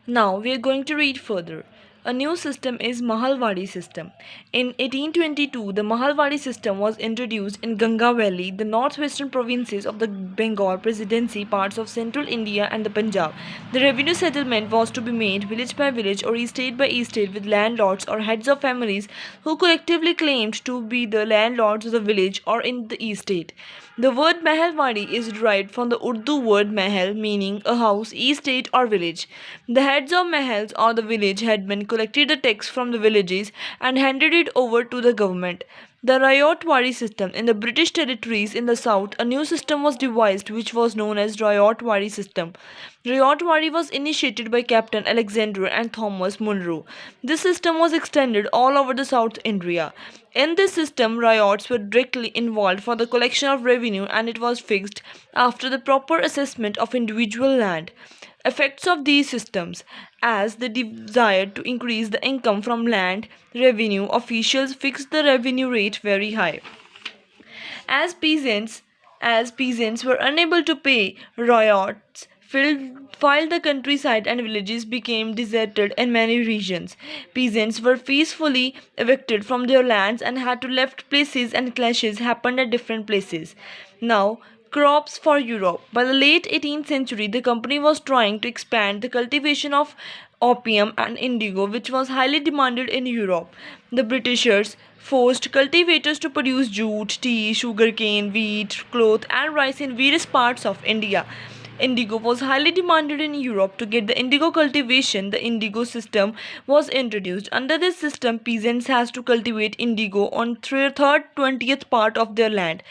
Now we are going to read further. A new system is Mahalwadi system. In 1822, the Mahalwadi system was introduced in Ganga Valley, the northwestern provinces of the Bengal Presidency, parts of central India and the Punjab. The revenue settlement was to be made village by village or estate by estate with landlords or heads of families who collectively claimed to be the landlords of the village or in the estate. The word Mahalwadi is derived from the Urdu word Mahal, meaning a house, estate, or village. The heads of Mahals or the village headmen collected the tax from the villages and handed it over to the government. The Rayotwari system in the British territories in the south, a new system was devised which was known as Rayotwari system. Rayotwari was initiated by Captain Alexander and Thomas Munro. This system was extended all over the South India. In this system, riots were directly involved for the collection of revenue and it was fixed after the proper assessment of individual land. Effects of these systems: as they desired to increase the income from land revenue, officials fixed the revenue rate very high. As peasants as peasants were unable to pay, riots filled the countryside and villages became deserted in many regions. Peasants were peacefully evicted from their lands and had to left places and clashes happened at different places. Now, crops for Europe. By the late 18th century, the company was trying to expand the cultivation of opium and indigo, which was highly demanded in Europe. The Britishers forced cultivators to produce jute, tea, sugarcane, wheat, cloth, and rice in various parts of India. Indigo was highly demanded in Europe. To get the indigo cultivation, the indigo system was introduced. Under this system, peasants has to cultivate indigo on third 20th part of their land.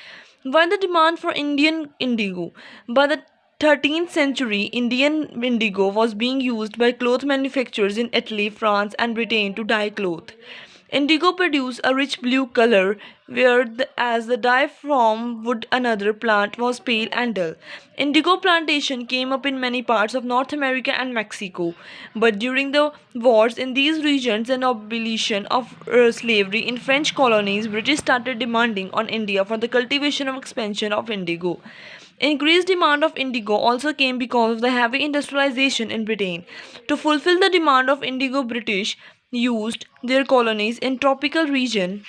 While the demand for Indian indigo by the 13th century, Indian indigo was being used by cloth manufacturers in Italy, France, and Britain to dye cloth. Indigo produces a rich blue color, as the dye from wood another plant was pale and dull. Indigo plantation came up in many parts of North America and Mexico, but during the wars in these regions and abolition of slavery in French colonies, British started demanding on India for the cultivation and expansion of indigo. Increased demand of indigo also came because of the heavy industrialization in Britain. To fulfill the demand of indigo, British used their colonies in tropical region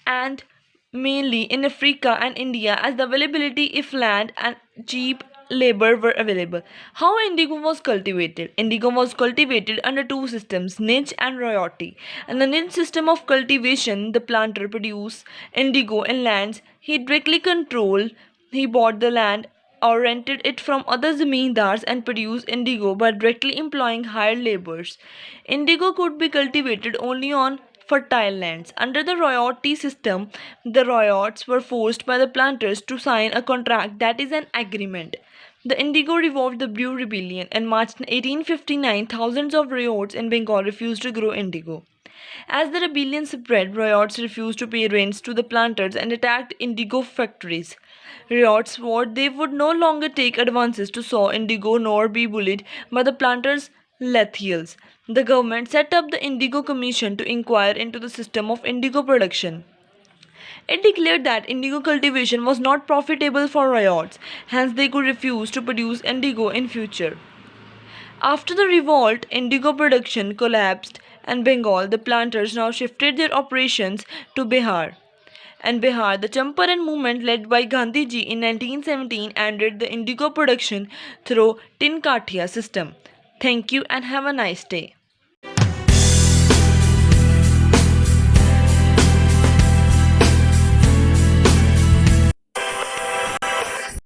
and mainly in Africa and India as the availability if land and cheap labor were available. How indigo was cultivated? Indigo was cultivated under two systems, niche and royalty. In the niche system of cultivation, the planter produced indigo in lands he directly controlled. He bought the land or rented it from other zamindars and produced indigo by directly employing hired laborers. Indigo could be cultivated only on fertile lands. Under the royalty system, the ryots were forced by the planters to sign a contract, that is, an agreement. The indigo revived the Blue Rebellion. In March 1859, thousands of ryots in Bengal refused to grow indigo. As the rebellion spread, riots refused to pay rents to the planters and attacked indigo factories. Riots swore they would no longer take advances to sow indigo nor be bullied by the planters' Lethiels. The government set up the Indigo Commission to inquire into the system of indigo production. It declared that indigo cultivation was not profitable for riots, hence they could refuse to produce indigo in future. After the revolt, indigo production collapsed and Bengal, the planters now shifted their operations to Bihar. And Bihar, the Champaran movement led by Gandhiji in 1917 ended the indigo production through Tinkatia system. Thank you and have a nice day.